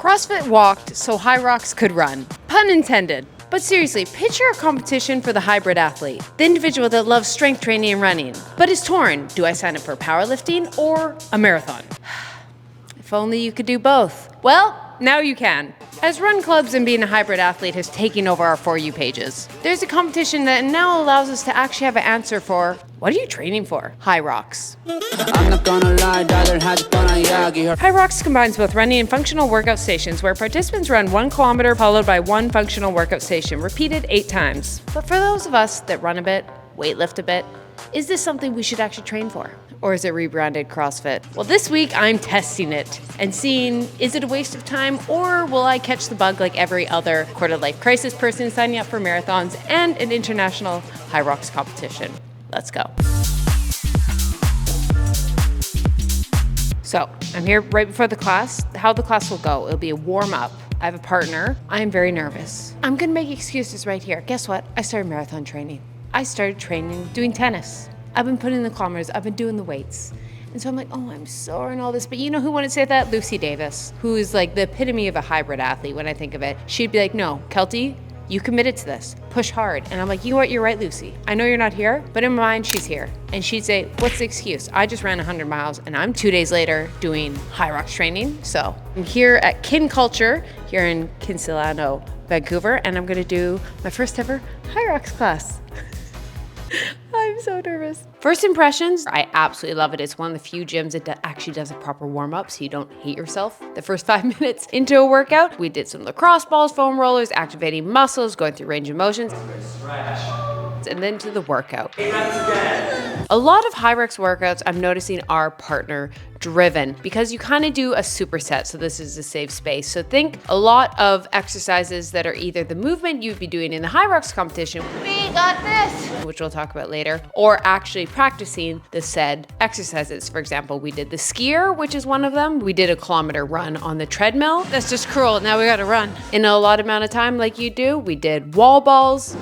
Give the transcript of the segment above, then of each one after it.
CrossFit walked so HYROX could run. Pun intended. But seriously, picture a competition for the hybrid athlete, the individual that loves strength training and running, but is torn. Do I sign up for powerlifting or a marathon? If only you could do both. Well, now you can. As run clubs and being a hybrid athlete has taken over our For You pages, there's a competition that now allows us to actually have an answer for, what are you training for? HYROX. I'm not gonna lie, HYROX combines both running and functional workout stations where participants run 1 kilometer followed by 1 functional workout station, repeated 8 times. But for those of us that run a bit, weightlift a bit, is this something we should actually train for? Or is it rebranded CrossFit? Well, this week I'm testing it and seeing, is it a waste of time or will I catch the bug like every other quarter-life crisis person signing up for marathons and an international HYROX competition? Let's go. So I'm here right before the class. How the class will go, it'll be a warm-up. I have a partner. I am very nervous. I'm gonna make excuses right here. Guess what? I started marathon training. I started training doing tennis. I've been putting in the kilometers, I've been doing the weights. And so I'm like, oh, I'm sore and all this. But you know who wouldn't say that? Lucy Davis, who is like the epitome of a hybrid athlete when I think of it. She'd be like, no, Keltie, you committed to this, push hard. And I'm like, you know what, you're right, Lucy. I know you're not here, but in my mind, she's here. And she'd say, what's the excuse? I just ran 100 miles and I'm 2 days later doing HYROX training. So I'm here at Kin Culture here in Kinsilano, Vancouver, and I'm gonna do my first ever HYROX class. I'm so nervous. First impressions, I absolutely love it. It's one of the few gyms that actually does a proper warm-up so you don't hate yourself the first 5 minutes into a workout. We did some lacrosse balls, foam rollers, activating muscles, going through range of motions. And then to the workout. A lot of HYROX workouts I'm noticing are partner driven because you kind of do a superset. So this is a safe space. So think a lot of exercises that are either the movement you'd be doing in the HYROX competition, we got this, which we'll talk about later, or actually practicing the said exercises. For example, we did the skier, which is one of them. We did a kilometer run on the treadmill. That's just cruel. Now we got to run in a lot amount of time like you do. We did wall balls,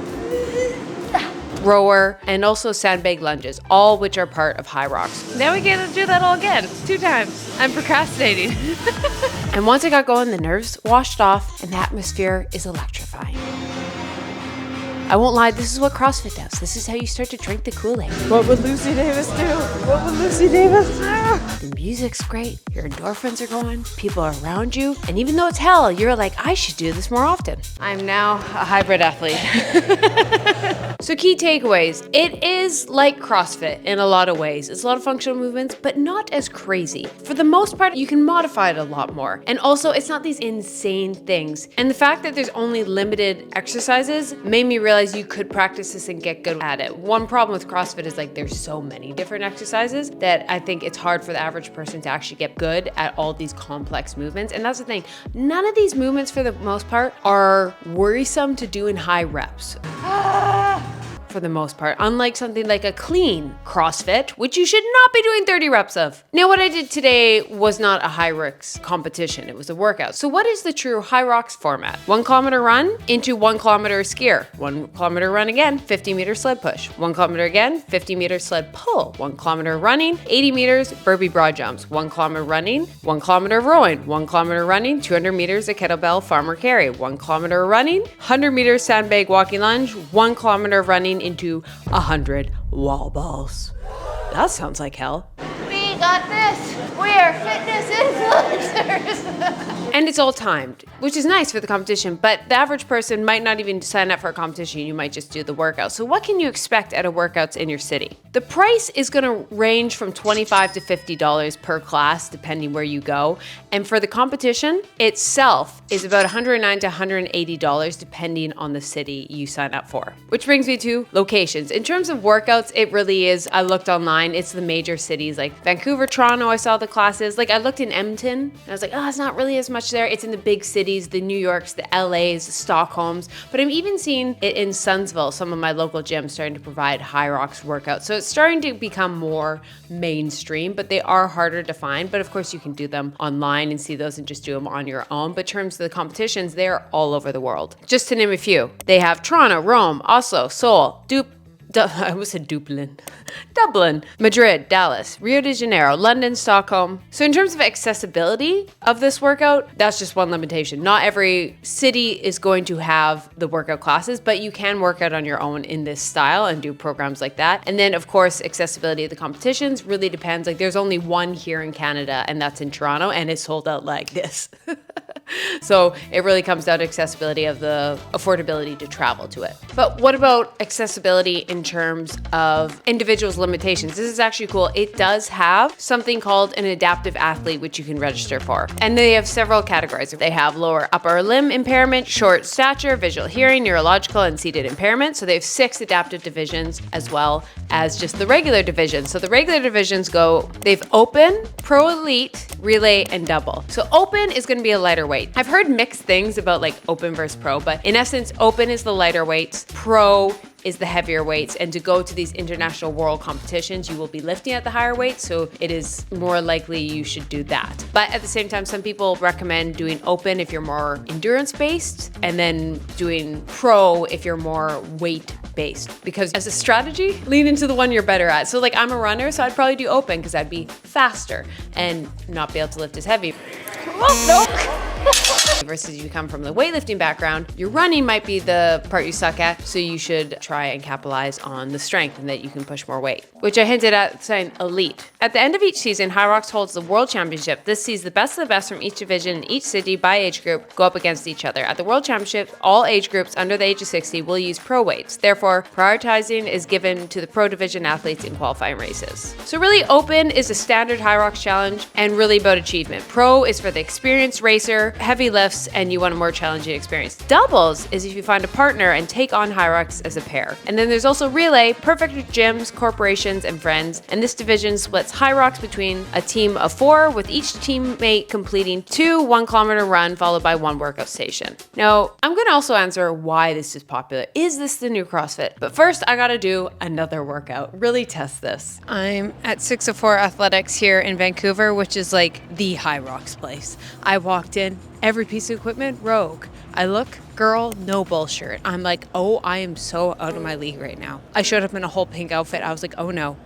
rower, and also sandbag lunges, all which are part of HYROX. Now we get to do that all again, 2 times. I'm procrastinating. And once I got going, the nerves washed off and the atmosphere is electrifying. I won't lie, this is what CrossFit does. This is how you start to drink the Kool-Aid. What would Lucy Davis do? What would Lucy Davis do? The music's great, your endorphins are going, people are around you, and even though it's hell, you're like, I should do this more often. I'm now a hybrid athlete. So key takeaways, it is like CrossFit in a lot of ways. It's a lot of functional movements, but not as crazy. For the most part, you can modify it a lot more. And also, it's not these insane things. And the fact that there's only limited exercises made me realize you could practice this and get good at it. One problem with CrossFit is like there's so many different exercises that I think it's hard for the average person to actually get good at all these complex movements. And that's the thing, none of these movements for the most part are worrisome to do in high reps. For the most part, unlike something like a clean CrossFit, which you should not be doing 30 reps of. Now, what I did today was not a HYROX competition, it was a workout. So what is the true HYROX format? 1 kilometer run into 1 kilometer skier, 1 kilometer run again, 50 meter sled push, 1 kilometer again, 50 meter sled pull, 1 kilometer running, 80 meters burpee broad jumps, 1 kilometer running, 1 kilometer rowing, 1 kilometer running, 200 meters a kettlebell farmer carry, 1 kilometer running, 100 meters sandbag walking lunge, 1 kilometer running into 100 wall balls. That sounds like hell. We got this. We're fitness influencers. And it's all timed, which is nice for the competition, but the average person might not even sign up for a competition. You might just do the workout. So what can you expect at a workouts in your city? The price is gonna range from $25 to $50 per class, depending where you go. And for the competition itself is about $109 to $180, depending on the city you sign up for. Which brings me to locations. In terms of workouts, it really is, I looked online, it's the major cities like Vancouver, Toronto, I saw the classes. Like I looked in Edmonton and I was like, oh, it's not really as much there. It's in the big cities, the New Yorks, the LAs, the Stockholms, but I'm even seeing it in Sundsville, some of my local gyms starting to provide HYROX workouts. So it's starting to become more mainstream, but they are harder to find. But of course you can do them online and see those and just do them on your own. But in terms of the competitions, they're all over the world. Just to name a few, they have Toronto, Rome, Oslo, Seoul, I almost said Dublin. Dublin, Madrid, Dallas, Rio de Janeiro, London, Stockholm. So in terms of accessibility of this workout, that's just one limitation. Not every city is going to have the workout classes, but you can work out on your own in this style and do programs like that. And then of course, accessibility of the competitions really depends. Like there's only one here in Canada and that's in Toronto and it's sold out like this. So it really comes down to accessibility of the affordability to travel to it. But what about accessibility in terms of individuals' limitations? This is actually cool. It does have something called an adaptive athlete, which you can register for. And they have several categories. They have lower upper limb impairment, short stature, visual hearing, neurological, and seated impairment. So they have 6 adaptive divisions as well as just the regular divisions. So the regular divisions they've open, pro elite, relay, and double. So open is going to be a lighter weight. I've heard mixed things about like open versus pro, but in essence, open is the lighter weights, pro is the heavier weights, and to go to these international world competitions, you will be lifting at the higher weights, so it is more likely you should do that. But at the same time, some people recommend doing open if you're more endurance-based, and then doing pro if you're more weight-based. Because as a strategy, lean into the one you're better at. So like I'm a runner, so I'd probably do open because I'd be faster and not be able to lift as heavy. Oh, no. Versus you come from the weightlifting background, your running might be the part you suck at, so you should try and capitalize on the strength and that you can push more weight, which I hinted at saying elite. At the end of each season, HYROX holds the World Championship. This sees the best of the best from each division in each city by age group go up against each other. At the World Championship, all age groups under the age of 60 will use pro weights. Therefore, prioritizing is given to the pro division athletes in qualifying races. So really, open is a standard HYROX challenge and really about achievement. Pro is for the experienced racer, heavy lifts, and you want a more challenging experience. Doubles is if you find a partner and take on HYROX as a pair. And then there's also relay, perfect for gyms, corporations, and friends. And this division splits HYROX between a team of 4, with each teammate completing 2 1-kilometer run followed by 1 workout station. Now, I'm gonna also answer why this is popular. Is this the new CrossFit? But first, I gotta do another workout, really test this. I'm at 604 Athletics here in Vancouver, which is like the HYROX place. I walked in, every piece of equipment, Rogue. I look, girl, no bullshit. I'm like, oh, I am so out of my league right now. I showed up in a whole pink outfit. I was like, oh no.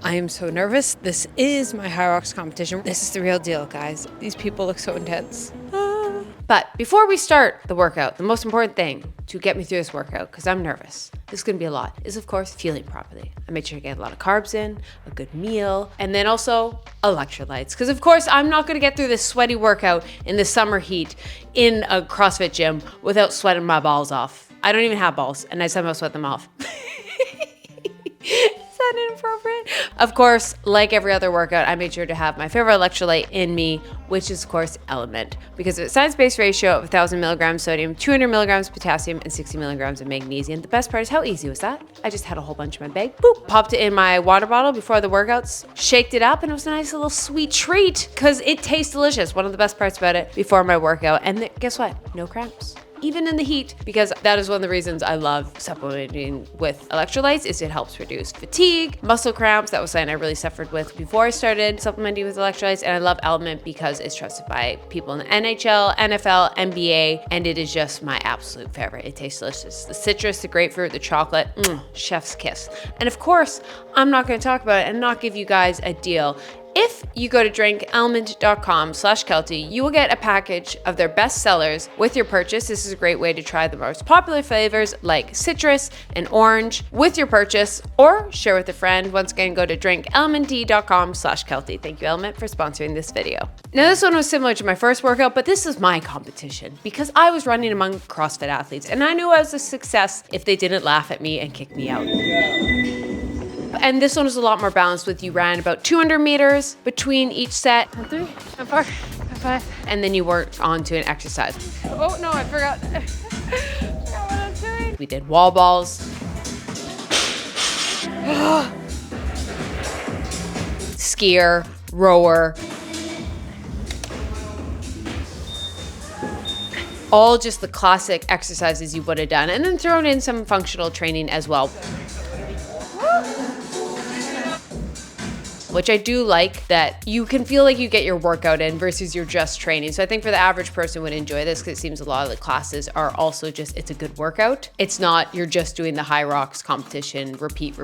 I am so nervous. This is my HYROX competition. This is the real deal, guys. These people look so intense. But before we start the workout, the most important thing to get me through this workout, because I'm nervous, this is going to be a lot, is of course fueling properly. I made sure to get a lot of carbs in, a good meal, and then also electrolytes. Because of course I'm not going to get through this sweaty workout in the summer heat in a CrossFit gym without sweating my balls off. I don't even have balls, and I somehow sweat them off. Is that inappropriate? Of course, like every other workout, I made sure to have my favorite electrolyte in me, which is of course Element, because of its science-based ratio of 1,000 milligrams sodium, 200 milligrams potassium, and 60 milligrams of magnesium. The best part is how easy was that? I just had a whole bunch in my bag, boop, popped it in my water bottle before the workouts, shaked it up, and it was a nice little sweet treat because it tastes delicious. One of the best parts about it before my workout. And guess what? No cramps. Even in the heat, because that is one of the reasons I love supplementing with electrolytes, is it helps reduce fatigue, muscle cramps. That was something I really suffered with before I started supplementing with electrolytes. And I love Element because it's trusted by people in the NHL, NFL, NBA, and it is just my absolute favorite. It tastes delicious. The citrus, the grapefruit, the chocolate, chef's kiss. And of course, I'm not going to talk about it and not give you guys a deal. If you go to drinkelement.com/Keltie, you will get a package of their best sellers with your purchase. This is a great way to try the most popular flavors like citrus and orange with your purchase, or share with a friend. Once again, go to drinkelement.com/Keltie. Thank you, Element, for sponsoring this video. Now, this one was similar to my first workout, but this is my competition because I was running among CrossFit athletes, and I knew I was a success if they didn't laugh at me and kick me out. And this one was a lot more balanced with you ran about 200 meters between each set. 1, 3, 4, 5. And then you worked on to an exercise. Oh no, I forgot. I forgot what I was doing. We did wall balls. Skier, rower. All just the classic exercises you would have done. And then thrown in some functional training as well. which I do like, that you can feel like you get your workout in versus you're just training. So I think for the average person would enjoy this, because it seems a lot of the classes are also just, it's a good workout. It's not, you're just doing the HYROX competition, repeat,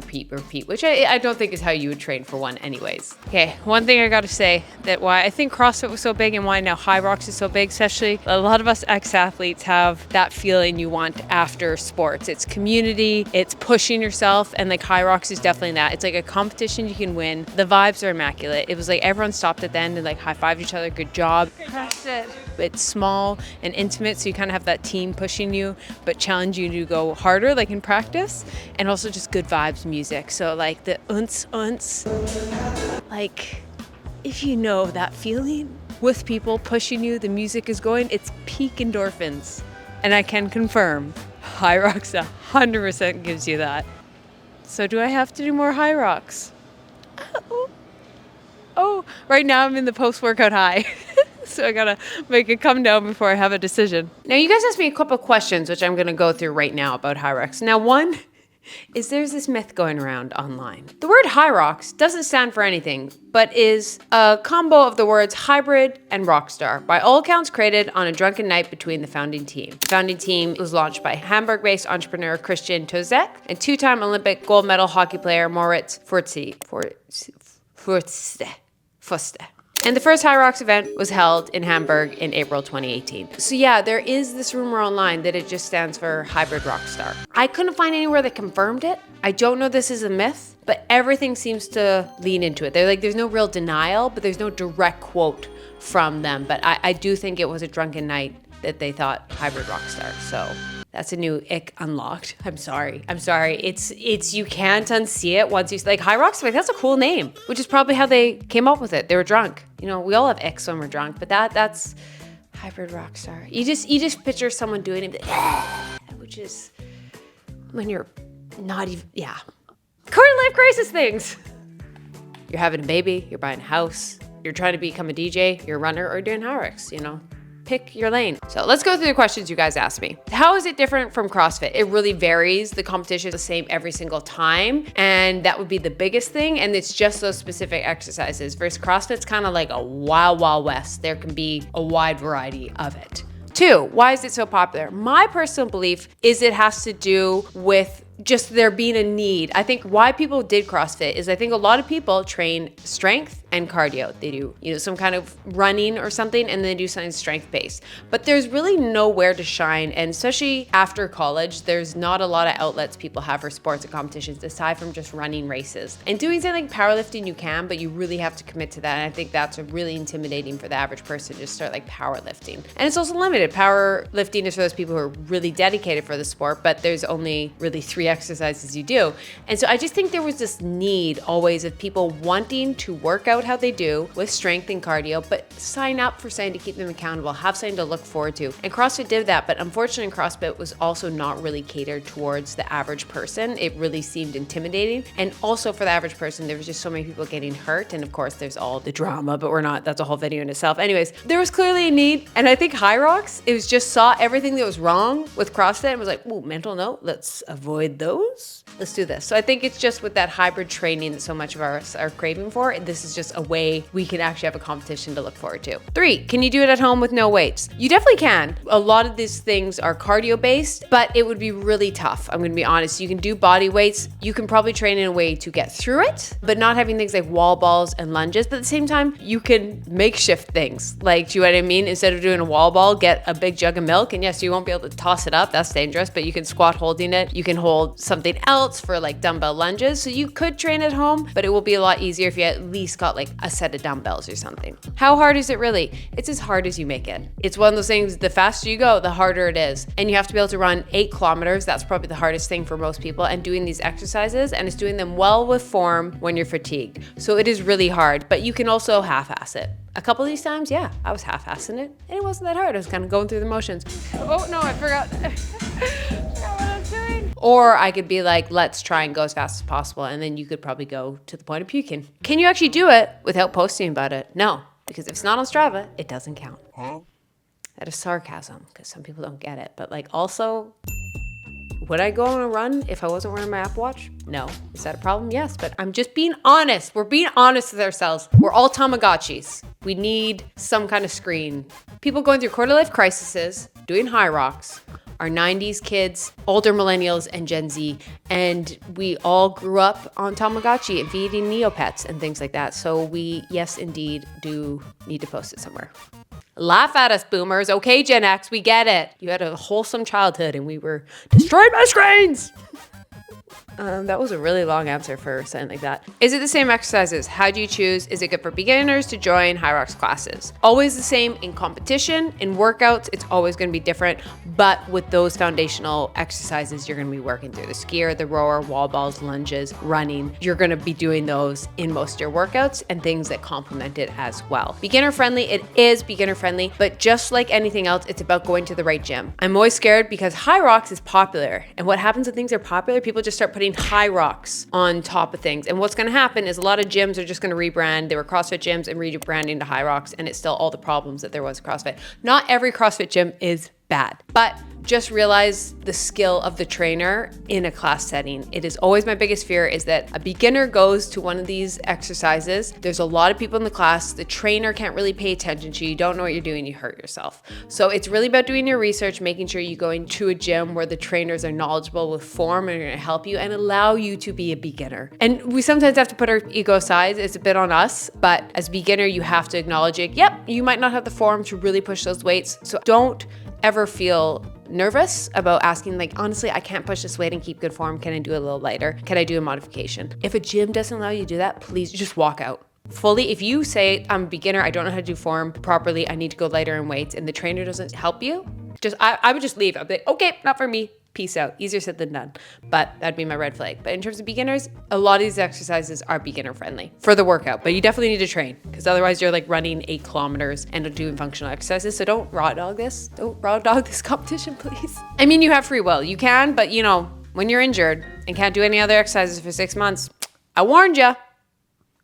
which I don't think is how you would train for one anyways. Okay, one thing I gotta say, that why I think CrossFit was so big and why now HYROX is so big, especially a lot of us ex-athletes have that feeling you want after sports. It's community, it's pushing yourself, and like HYROX is definitely that. It's like a competition you can win. The vibes are immaculate. It was like everyone stopped at the end and like high-fived each other, good job. CrossFit. It's small and intimate, so you kind of have that team pushing you, but challenge you to go harder, like in practice, and also just good vibes music. So like the unts, like if you know that feeling with people pushing you, the music is going, it's peak endorphins. And I can confirm, HYROX 100% gives you that. So do I have to do more HYROX? Oh, right now I'm in the post-workout high. So I gotta make it come down before I have a decision. Now you guys asked me a couple questions, which I'm gonna go through right now about HYROX. Now one is there's this myth going around online. The word HYROX doesn't stand for anything, but is a combo of the words hybrid and rockstar. By all accounts created on a drunken night between the founding team. The founding team was launched by Hamburg-based entrepreneur Christian Tozek and two-time Olympic gold medal hockey player Moritz Forste. And the first HYROX event was held in Hamburg in April 2018. So yeah, there is this rumor online that it just stands for hybrid rockstar. I couldn't find anywhere that confirmed it. I don't know this is a myth, but everything seems to lean into it. There's no real denial, but there's no direct quote from them. But I do think it was a drunken night that they thought hybrid rockstar. So that's a new ick unlocked. I'm sorry. It's you can't unsee it once you like HYROX. Like that's a cool name, which is probably how they came up with it. They were drunk. You know, we all have icks when we're drunk, but that's hybrid rockstar. You just picture someone doing it, which is when you're not even quarter life crisis things. You're having a baby. You're buying a house. You're trying to become a DJ. You're a runner or doing HYROX. You know. Pick your lane. So let's go through the questions you guys asked me. How is it different from CrossFit? It really varies. The competition is the same every single time. And that would be the biggest thing. And it's just those specific exercises. Versus CrossFit's kind of like a wild, wild west. There can be a wide variety of it. 2, why is it so popular? My personal belief is it has to do with just there being a need. I think why people did CrossFit is I think a lot of people train strength and cardio. They do, some kind of running or something, and then they do something strength-based. But there's really nowhere to shine, and especially after college, there's not a lot of outlets people have for sports and competitions aside from just running races. And doing something like powerlifting, you can, but you really have to commit to that, and I think that's really intimidating for the average person to just start like powerlifting. And it's also limited. Powerlifting is for those people who are really dedicated for the sport, but there's only really 3 exercises you do. And so I just think there was this need always of people wanting to work out how they do with strength and cardio, but sign up for something to keep them accountable, have something to look forward to. And CrossFit did that, but unfortunately CrossFit was also not really catered towards the average person. It really seemed intimidating. And also for the average person, there was just so many people getting hurt. And of course there's all the drama, but that's a whole video in itself. Anyways, there was clearly a need. And I think HYROX, it was just saw everything that was wrong with CrossFit and was like, ooh, mental note, let's avoid those. Let's do this. So I think it's just with that hybrid training that so much of us are craving for. This is just a way we can actually have a competition to look forward to. 3, can you do it at home with no weights? You definitely can. A lot of these things are cardio based, but it would be really tough. I'm gonna be honest. You can do body weights. You can probably train in a way to get through it, but not having things like wall balls and lunges. But at the same time, you can makeshift things. Like, do you know what I mean? Instead of doing a wall ball, get a big jug of milk. And yes, you won't be able to toss it up. That's dangerous, but you can squat holding it. You can hold something else for like dumbbell lunges. So you could train at home, but it will be a lot easier if you at least got like a set of dumbbells or something. How hard is it really? It's as hard as you make it. It's one of those things, the faster you go, the harder it is. And you have to be able to run 8 kilometers. That's probably the hardest thing for most people. And doing these exercises, and it's doing them well with form when you're fatigued. So it is really hard, but you can also half-ass it. A couple of these times, yeah, I was half-assing it, and it wasn't that hard. I was kind of going through the motions. Oh no, I forgot. I forgot what I was doing. Or I could be like, let's try and go as fast as possible, and then you could probably go to the point of puking. Can you actually do it without posting about it? No, because if it's not on Strava, it doesn't count. Huh? That is sarcasm, because some people don't get it. But like also, Would I go on a run if I wasn't wearing my Apple Watch? No. Is that a problem? Yes, but I'm just being honest. We're being honest with ourselves. We're all Tamagotchis. We need some kind of screen. People going through quarter life crises, doing HYROX, are 90s kids, older millennials, and Gen Z. And we all grew up on Tamagotchi and feeding Neopets and things like that. So we, yes, indeed, do need to post it somewhere. Laugh at us, boomers. Okay, Gen X, we get it. You had a wholesome childhood and we were destroyed by screens. That was a really long answer for something like that. Is it the same exercises? How do you choose? Is it good for beginners to join HYROX classes? Always the same in competition. In workouts, it's always going to be different. But with those foundational exercises, you're going to be working through the skier, the rower, wall balls, lunges, running. You're going to be doing those in most of your workouts and things that complement it as well. Beginner friendly, it is beginner friendly, but just like anything else, it's about going to the right gym. I'm always scared because HYROX is popular. And what happens when things are popular? People just start putting HYROX on top of things. And what's going to happen is a lot of gyms are just going to rebrand. They were CrossFit gyms and rebranding to HYROX, and it's still all the problems that there was at CrossFit. Not every CrossFit gym is bad, but just realize the skill of the trainer in a class setting. It is always my biggest fear is that a beginner goes to one of these exercises. There's a lot of people in the class. The trainer can't really pay attention to you. You don't know what you're doing. You hurt yourself. So it's really about doing your research, making sure you're going to a gym where the trainers are knowledgeable with form and are going to help you and allow you to be a beginner. And we sometimes have to put our ego aside. It's a bit on us, but as a beginner, you have to acknowledge it. Yep, you might not have the form to really push those weights. So don't ever feel nervous about asking, like, honestly, I can't push this weight and keep good form. Can I do a little lighter? Can I do a modification? If a gym doesn't allow you to do that, please just walk out. Fully, if you say, I'm a beginner, I don't know how to do form properly, I need to go lighter in weights, and the trainer doesn't help you, I would just leave. I'd be like, okay, not for me. Peace out. Easier said than done. But that'd be my red flag. But in terms of beginners, a lot of these exercises are beginner friendly for the workout, but you definitely need to train because otherwise you're like running 8 kilometers and doing functional exercises. So don't raw dog this. Don't raw dog this competition, please. I mean, you have free will. You can, but you know, when you're injured and can't do any other exercises for 6 months, I warned you.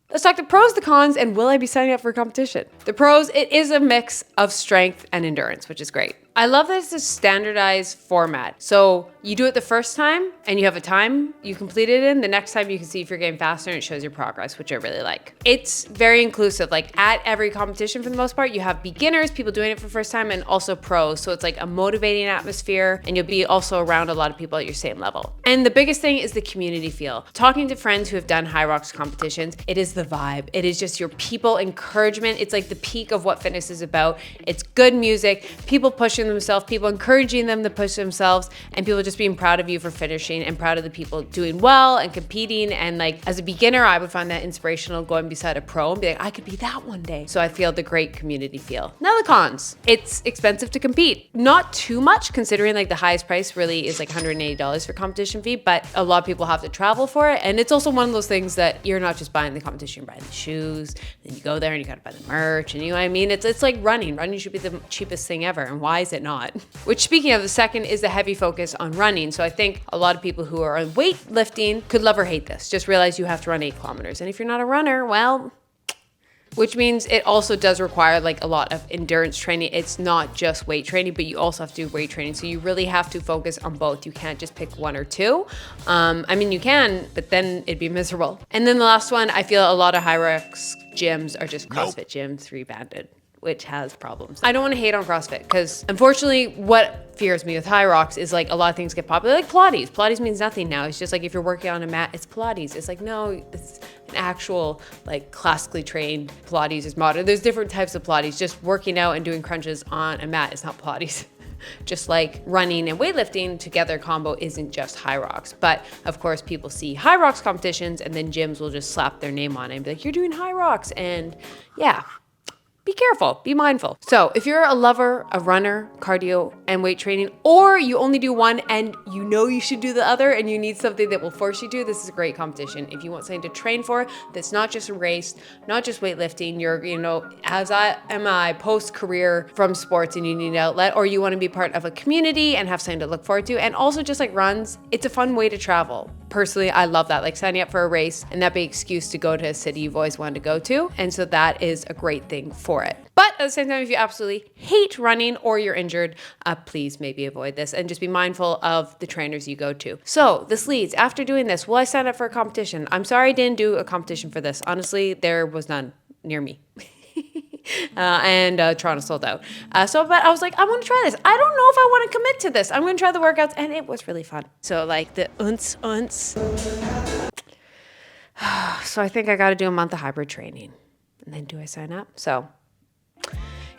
Let's talk the pros, the cons, and will I be signing up for a competition? The pros, it is a mix of strength and endurance, which is great. I love that it's a standardized format. So you do it the first time and you have a time you complete it in. The next time you can see if you're getting faster and it shows your progress, which I really like. It's very inclusive. Like at every competition for the most part, you have beginners, people doing it for the first time, and also pros. So it's like a motivating atmosphere and you'll be also around a lot of people at your same level. And the biggest thing is the community feel. Talking to friends who have done HYROX competitions, it is the vibe. It is just your people encouragement. It's like the peak of what fitness is about. It's good music, people pushing themselves, people encouraging them to push themselves, and people just being proud of you for finishing and proud of the people doing well and competing. And like as a beginner, I would find that inspirational going beside a pro and be like, I could be that one day. So I feel the great community feel. Now the cons, it's expensive to compete. Not too much considering like the highest price really is like $180 for competition fee, but a lot of people have to travel for it. And it's also one of those things that you're not just buying the competition, you're buying the shoes, then you go there and you gotta buy the merch, and you know what I mean? It's like running. Running should be the cheapest thing ever. And why is it not? Which, speaking of, the second is the heavy focus on running. So I think a lot of people who are on weightlifting could love or hate this. Just realize you have to run 8 kilometers. And if you're not a runner, well, which means it also does require like a lot of endurance training. It's not just weight training, but you also have to do weight training. So you really have to focus on both. You can't just pick one or two. I mean, you can, but then it'd be miserable. And then the last one, I feel a lot of HYROX gyms are just CrossFit gyms rebanded, which has problems. I don't want to hate on CrossFit because unfortunately what fears me with HYROX is like a lot of things get popular, like Pilates. Pilates means nothing now. It's just like if you're working on a mat, it's Pilates. It's like, no, it's an actual like classically trained Pilates is modern. There's different types of Pilates. Just working out and doing crunches on a mat is not Pilates. Just like running and weightlifting together combo isn't just HYROX. But of course people see HYROX competitions and then gyms will just slap their name on it and be like, you're doing HYROX. And yeah, be careful, be mindful. So if you're a lover of runner, cardio, and weight training, or you only do one and you know you should do the other and you need something that will force you to, this is a great competition. If you want something to train for, that's not just a race, not just weightlifting, you're, you know, as I am post-career from sports and you need an outlet, or you want to be part of a community and have something to look forward to, and also just like runs, it's a fun way to travel. personally, I love that, like signing up for a race and that being an excuse to go to a city you've always wanted to go to. And so that is a great thing for it. But at the same time, if you absolutely hate running or you're injured, please maybe avoid this and just be mindful of the trainers you go to. So this leads, after doing this, will I sign up for a competition? I'm sorry I didn't do a competition for this. Honestly, there was none near me. And Toronto sold out. But I was like, I want to try this. I don't know if I want to commit to this. I'm going to try the workouts, and it was really fun. So like the unts. So I think I got to do a month of hybrid training. And then do I sign up? So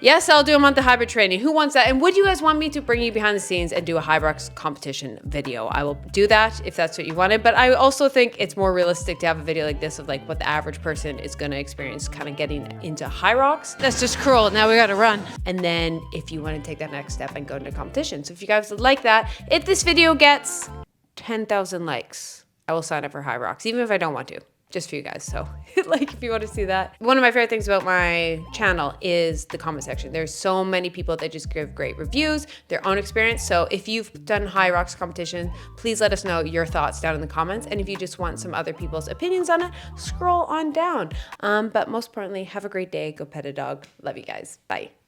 yes, I'll do a month of hybrid training. Who wants that? And would you guys want me to bring you behind the scenes and do a HYROX competition video? I will do that if that's what you wanted. But I also think it's more realistic to have a video like this of like what the average person is going to experience kind of getting into HYROX. That's just cruel. Now we got to run. And then if you want to take that next step and go into competition. So if you guys would like that, if this video gets 10,000 likes, I will sign up for HYROX, even if I don't want to. Just for you guys. So like if you want to see that. One of my favorite things about my channel is the comment section. There's so many people that just give great reviews, their own experience. So if you've done HYROX competition, please let us know your thoughts down in the comments. And if you just want some other people's opinions on it, scroll on down. But most importantly, have a great day. Go pet a dog. Love you guys. Bye.